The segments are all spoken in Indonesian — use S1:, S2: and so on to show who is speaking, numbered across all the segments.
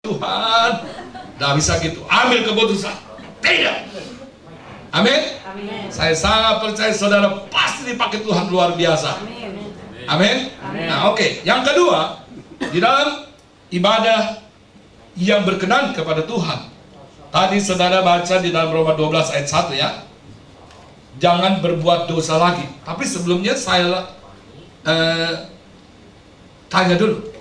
S1: Tuhan. Nggak bisa gitu, ambil keputusan. Tidak. Amin. Saya sangat percaya saudara pasti dipakai Tuhan luar biasa. Amin. Nah, oke. Yang kedua, di dalam ibadah yang berkenan kepada Tuhan. Tadi saudara baca di dalam Roma 12 ayat 1 ya. Jangan berbuat dosa lagi. Tapi sebelumnya saya tanya dulu.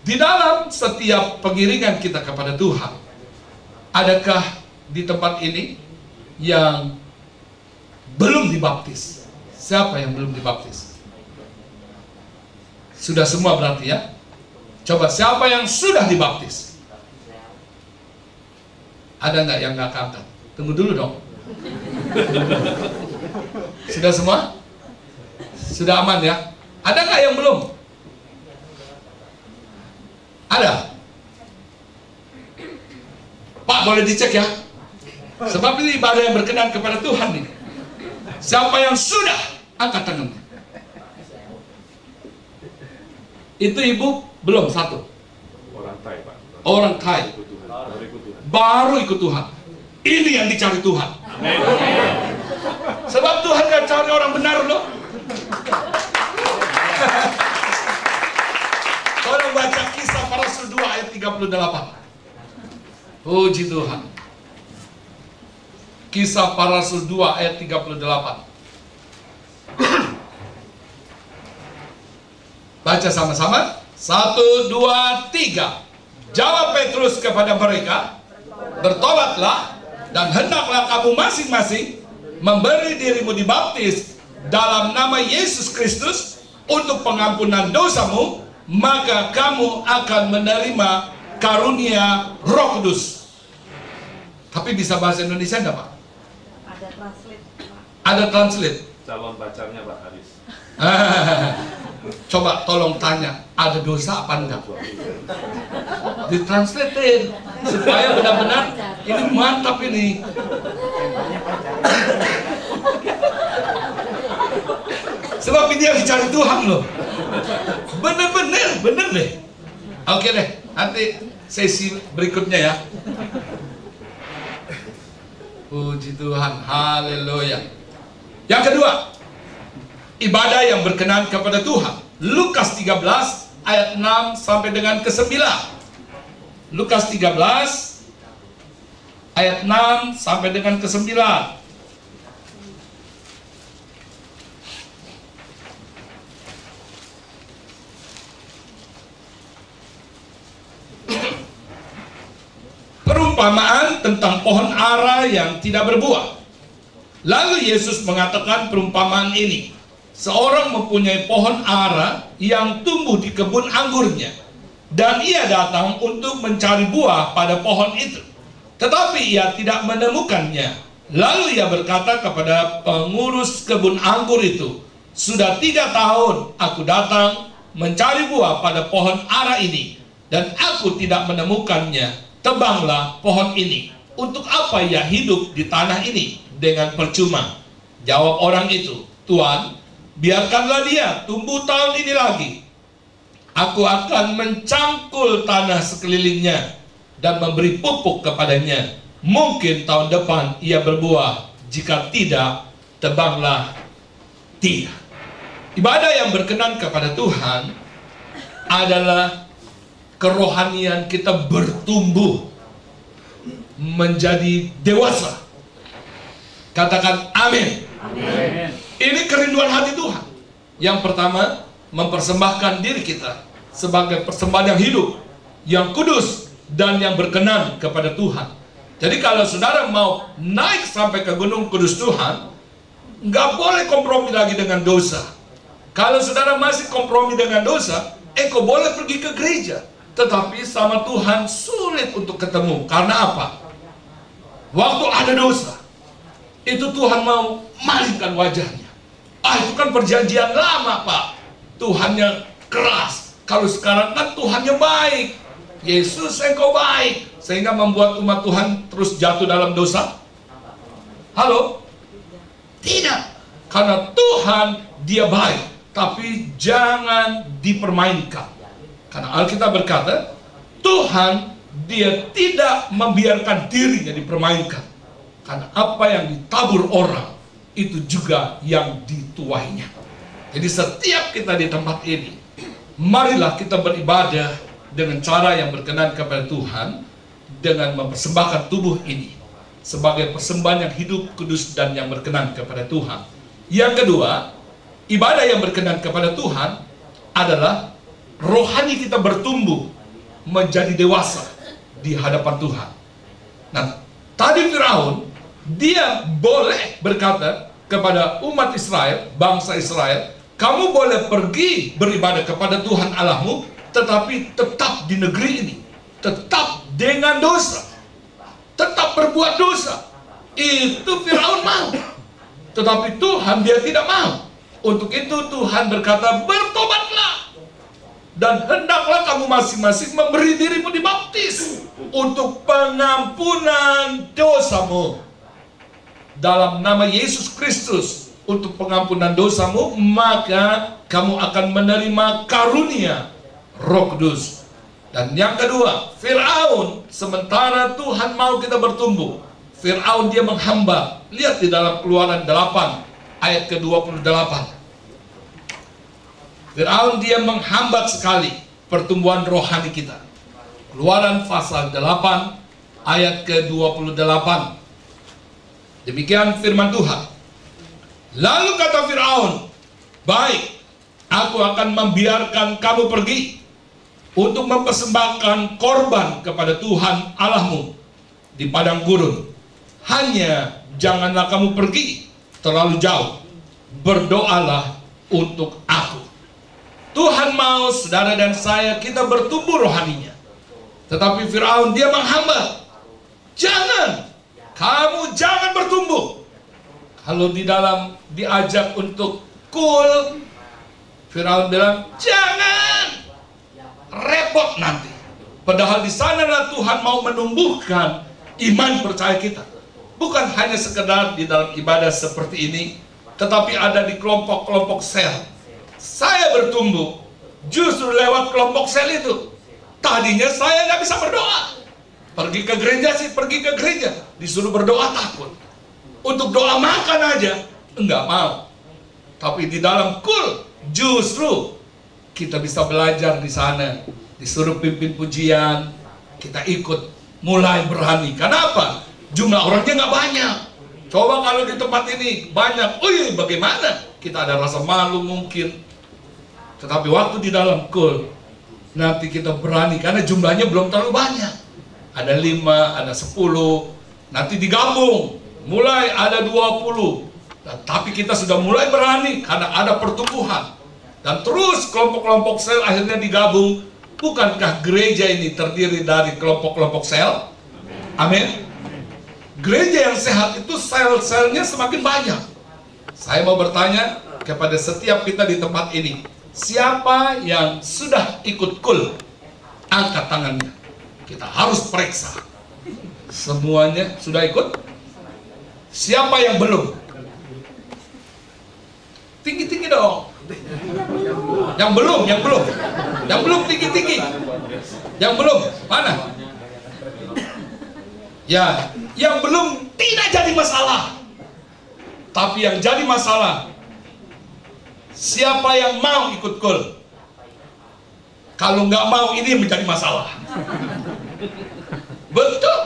S1: Di dalam setiap pengiringan kita kepada Tuhan, adakah di tempat ini yang belum dibaptis? Siapa yang belum dibaptis? Sudah semua berarti ya? Coba siapa yang sudah dibaptis? Ada nggak yang nggak angkat? Tunggu dulu dong. Sudah semua? Sudah aman ya? Ada nggak yang belum? Ada? Pak, boleh dicek ya? Sebab ini ibadah yang berkenan kepada Tuhan nih. Siapa yang sudah? Angkat tangannya. Itu ibu belum satu.
S2: Orang Thai, Pak.
S1: Orang Thai. Baru ikut Tuhan. Ini yang dicari Tuhan.
S2: Amin.
S1: Sebab Tuhan gak cari orang benar loh. Tolong baca Kisah Para Rasul 2 ayat 38. Puji Tuhan. Kisah Para Rasul 2 ayat 38. Baca sama-sama. 1, 2, 3. Jawab Petrus kepada mereka, bertobatlah dan hendaklah kamu masing-masing memberi dirimu dibaptis dalam nama Yesus Kristus untuk pengampunan dosamu, maka kamu akan menerima karunia Roh Kudus. Tapi bisa bahasa Indonesia enggak, Pak?
S3: Ada translate, Pak.
S1: Ada translate.
S2: Calon pacarnya Pak Haris.
S1: Coba tolong tanya, ada dosa apa enggak? Ditranslatein supaya benar-benar ini mantap ini. Sebab ini yang dicari Tuhan loh. Bener deh. Oke deh, nanti sesi berikutnya ya. Puji Tuhan, haleluya. Yang kedua, ibadah yang berkenan kepada Tuhan. Lukas 13 ayat 6 sampai dengan ke-9. Lukas 13 ayat 6 sampai dengan ke-9. Perumpamaan tentang pohon ara yang tidak berbuah. Lalu Yesus mengatakan perumpamaan ini. Seorang mempunyai pohon ara yang tumbuh di kebun anggurnya, dan ia datang untuk mencari buah pada pohon itu. Tetapi ia tidak menemukannya. Lalu ia berkata kepada pengurus kebun anggur itu, sudah 3 tahun aku datang mencari buah pada pohon ara ini, dan aku tidak menemukannya. Tebanglah pohon ini. Untuk apa ia hidup di tanah ini dengan percuma? Jawab orang itu, Tuan, biarkanlah dia tumbuh tahun ini lagi. Aku akan mencangkul tanah sekelilingnya dan memberi pupuk kepadanya. Mungkin tahun depan ia berbuah. Jika tidak, tebanglah dia. Ibadah yang berkenan kepada Tuhan adalah kerohanian kita bertumbuh menjadi dewasa. Katakan amin.
S2: Amin.
S1: Ini kerinduan hati Tuhan. Yang pertama, mempersembahkan diri kita sebagai persembahan yang hidup, yang kudus, dan yang berkenan kepada Tuhan. Jadi kalau saudara mau naik sampai ke gunung kudus Tuhan, nggak boleh kompromi lagi dengan dosa. Kalau saudara masih kompromi dengan dosa, kok boleh pergi ke gereja, tetapi sama Tuhan sulit untuk ketemu. Karena apa? Waktu ada dosa, itu Tuhan mau malingkan wajahnya. Itu kan perjanjian lama, Pak. Tuhannya keras. Kalau sekarang kan Tuhannya baik. Yesus engkau baik, sehingga membuat umat Tuhan terus jatuh dalam dosa. Halo? Tidak. Karena Tuhan dia baik, tapi jangan dipermainkan. Karena Alkitab berkata, Tuhan, dia tidak membiarkan dirinya dipermainkan. Karena apa yang ditabur orang, itu juga yang dituainya. Jadi setiap kita di tempat ini, marilah kita beribadah dengan cara yang berkenan kepada Tuhan, dengan mempersembahkan tubuh ini sebagai persembahan yang hidup, kudus, dan yang berkenan kepada Tuhan. Yang kedua, ibadah yang berkenan kepada Tuhan adalah rohani kita bertumbuh menjadi dewasa di hadapan Tuhan. Nah, tadi Firaun, dia boleh berkata kepada umat Israel, bangsa Israel, kamu boleh pergi beribadah kepada Tuhan Allahmu, tetapi tetap di negeri ini, tetap dengan dosa, tetap berbuat dosa. Itu Firaun mau, tetapi Tuhan dia tidak mau. Untuk itu Tuhan berkata, bertobatlah, dan hendaklah kamu masing-masing memberi dirimu dibaptis untuk pengampunan dosamu dalam nama Yesus Kristus. Untuk pengampunan dosamu, maka kamu akan menerima karunia Roh Kudus. Dan yang kedua, Firaun, sementara Tuhan mau kita bertumbuh, Firaun dia menghambat. Lihat di dalam Keluaran 8 ayat ke-28. Firaun dia menghambat sekali pertumbuhan rohani kita. Keluaran pasal 8 ayat ke-28. Demikian firman Tuhan. Lalu kata Firaun, baik, aku akan membiarkan kamu pergi untuk mempersembahkan korban kepada Tuhan Allahmu di padang gurun. Hanya janganlah kamu pergi terlalu jauh. Berdoalah untuk aku. Tuhan mau saudara dan saya kita bertumbuh rohaninya. Tetapi Firaun dia menghambat. Jangan, kamu jangan bertumbuh. Kalau di dalam diajak untuk cool, Firaun bilang, jangan, repot nanti. Padahal di sanalah Tuhan mau menumbuhkan iman percaya kita. Bukan hanya sekedar di dalam ibadah seperti ini, tetapi ada di kelompok-kelompok sel. Saya bertumbuh justru lewat kelompok sel itu. Tadinya saya nggak bisa berdoa. Pergi ke gereja sih, pergi ke gereja. Disuruh berdoa takut. Untuk doa makan aja, enggak mau. Tapi di dalam kul, justru kita bisa belajar di sana. Disuruh pimpin pujian, kita ikut, mulai berani. Kenapa? Jumlah orangnya nggak banyak. Coba kalau di tempat ini banyak, bagaimana? Kita ada rasa malu mungkin. Tetapi waktu di dalam kul, nanti kita berani, karena jumlahnya belum terlalu banyak. Ada 5, ada 10, nanti digabung, mulai ada 20. Nah, tapi kita sudah mulai berani, karena ada pertumbuhan. Dan terus kelompok-kelompok sel akhirnya digabung. Bukankah gereja ini terdiri dari kelompok-kelompok sel? Amin. Gereja yang sehat itu sel-selnya semakin banyak. Saya mau bertanya kepada setiap kita di tempat ini, siapa yang sudah ikut kul? Angkat tangannya. Kita harus periksa. Semuanya sudah ikut? Siapa yang belum? Tinggi-tinggi dong. Yang belum tinggi-tinggi. Yang belum, mana? Ya, yang belum tidak jadi masalah. Tapi yang jadi masalah, siapa yang mau ikut kul? Kalau nggak mau, ini menjadi masalah. Betul.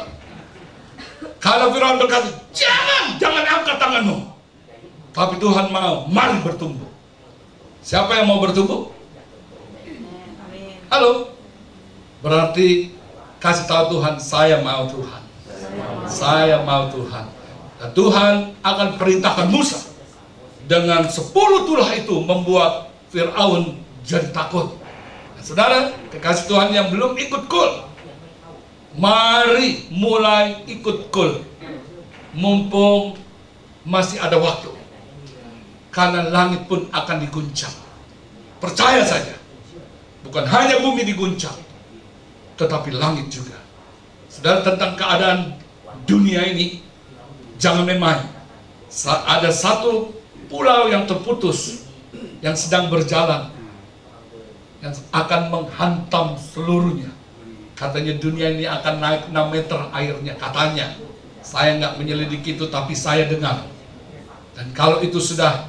S1: Kalau Firaun berkata, jangan angkat tanganmu. Tapi Tuhan mau, mari bertumbuh. Siapa yang mau bertumbuh? Halo? Berarti kasih tahu Tuhan, saya mau Tuhan. Saya mau Tuhan. Dan Tuhan akan perintahkan Musa. Dengan 10 tulah itu membuat Firaun jadi takut. Nah, saudara, kekasih Tuhan yang belum ikut kul, mari mulai ikut kul. Mumpung masih ada waktu. Karena langit pun akan diguncang. Percaya saja. Bukan hanya bumi diguncang, tetapi langit juga. Saudara, tentang keadaan dunia ini, jangan main-main. Ada satu pulau yang terputus, yang sedang berjalan, yang akan menghantam seluruhnya. Katanya dunia ini akan naik 6 meter airnya, katanya. Saya nggak menyelidiki itu, tapi saya dengar. Dan kalau itu sudah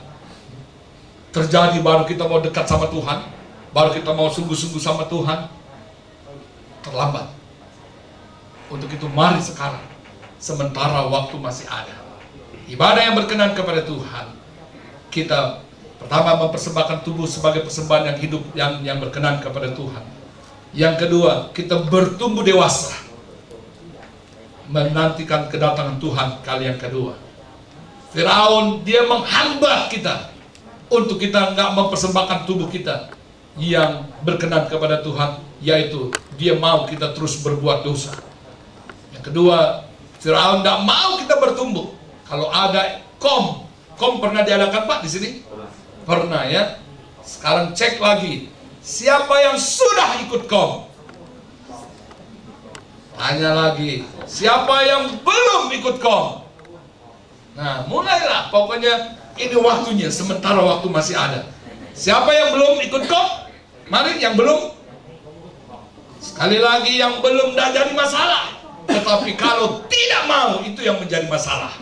S1: terjadi, baru kita mau dekat sama Tuhan, baru kita mau sungguh-sungguh sama Tuhan, terlambat. Untuk itu mari sekarang, sementara waktu masih ada. Ibadah yang berkenan kepada Tuhan, kita pertama mempersembahkan tubuh sebagai persembahan yang hidup, yang berkenan kepada Tuhan. Yang kedua, kita bertumbuh dewasa, menantikan kedatangan Tuhan kali yang kedua. Firaun, dia menghambat kita untuk kita nggak mempersembahkan tubuh kita yang berkenan kepada Tuhan, yaitu dia mau kita terus berbuat dosa. Yang kedua, Firaun nggak mau kita bertumbuh. Kalau ada kom pernah diadakan Pak di sini? Pernah ya. Sekarang cek lagi, siapa yang sudah ikut kom? Tanya lagi, siapa yang belum ikut kom? Nah, mulailah, pokoknya ini waktunya, sementara waktu masih ada. Siapa yang belum ikut kom? Mari, yang belum. Sekali lagi, yang belum tidak jadi masalah. Tetapi kalau tidak mau, itu yang menjadi masalah.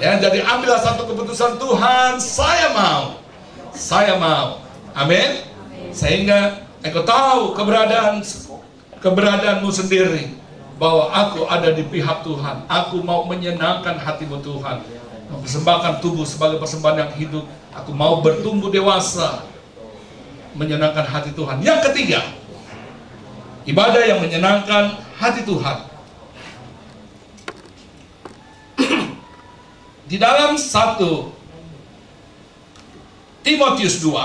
S1: Ya, jadi ambillah satu keputusan, Tuhan, saya mau. Saya mau. Amin. Sehingga engkau tahu keberadaanmu sendiri, bahwa aku ada di pihak Tuhan. Aku mau menyenangkan hatimu Tuhan, mempersembahkan tubuh sebagai persembahan yang hidup. Aku mau bertumbuh dewasa, menyenangkan hati Tuhan. Yang ketiga, ibadah yang menyenangkan hati Tuhan. Di dalam 1 Timotius 2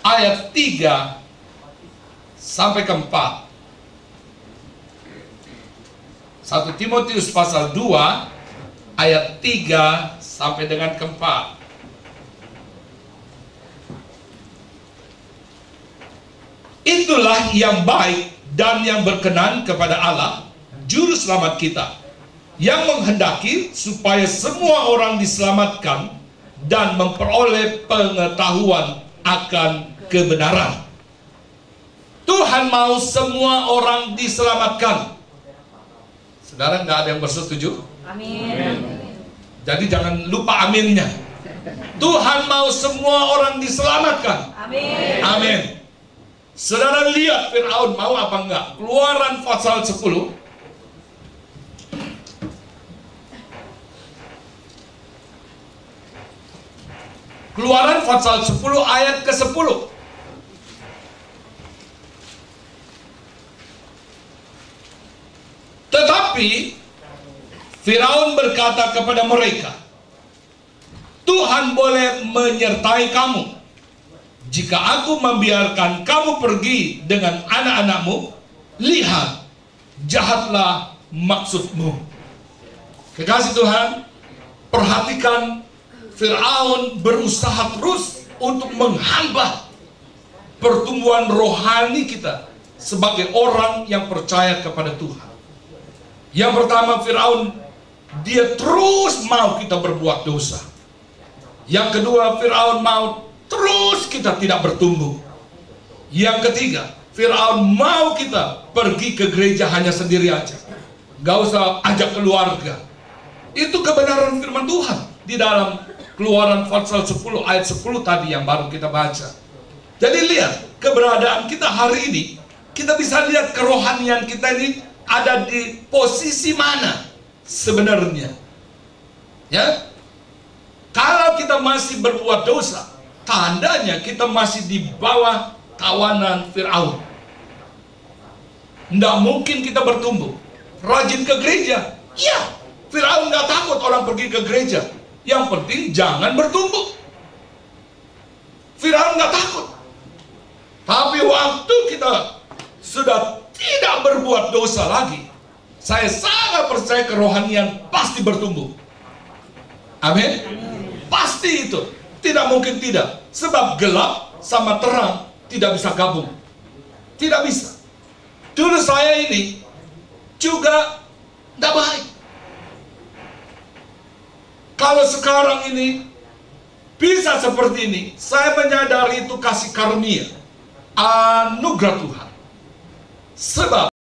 S1: ayat 3 sampai ke 4. 1 Timotius pasal 2 ayat 3 sampai dengan ke 4. Itulah yang baik dan yang berkenan kepada Allah, juru selamat kita, yang menghendaki supaya semua orang diselamatkan dan memperoleh pengetahuan akan kebenaran. Tuhan mau semua orang diselamatkan. Saudara, nggak ada yang bersetuju?
S3: Amin.
S1: Jadi jangan lupa aminnya. Tuhan mau semua orang diselamatkan.
S3: Amin.
S1: Amin. Saudara lihat Firaun mau apa enggak? Keluaran pasal 10. Keluaran pasal 10 ayat ke-10. Tetapi Firaun berkata kepada mereka, Tuhan boleh menyertai kamu jika aku membiarkan kamu pergi dengan anak-anakmu. Lihat, jahatlah maksudmu. Kekasih Tuhan, perhatikan, Firaun berusaha terus untuk menghambat pertumbuhan rohani kita sebagai orang yang percaya kepada Tuhan. Yang pertama, Firaun, dia terus mau kita berbuat dosa. Yang kedua, Firaun mau terus kita tidak bertumbuh. Yang ketiga, Firaun mau kita pergi ke gereja hanya sendiri aja, gak usah ajak keluarga. Itu kebenaran firman Tuhan di dalam Keluaran pasal 10 ayat 10 tadi yang baru kita baca. Jadi lihat, keberadaan kita hari ini, kita bisa lihat kerohanian kita ini ada di posisi mana sebenarnya. Ya, kalau kita masih berbuat dosa, tandanya kita masih di bawah tawanan Firaun. Tidak mungkin kita bertumbuh. Rajin ke gereja, ya, Firaun nggak takut orang pergi ke gereja. Yang penting jangan bertumbuh. Firaun nggak takut. Tapi waktu kita sudah tidak berbuat dosa lagi, saya sangat percaya kerohanian pasti bertumbuh. Amin. Pasti itu. Tidak mungkin tidak. Sebab gelap sama terang tidak bisa gabung. Tidak bisa. Dulu saya ini juga tidak baik. Kalau sekarang ini bisa seperti ini, saya menyadari itu kasih karunia, anugerah Tuhan. Sebab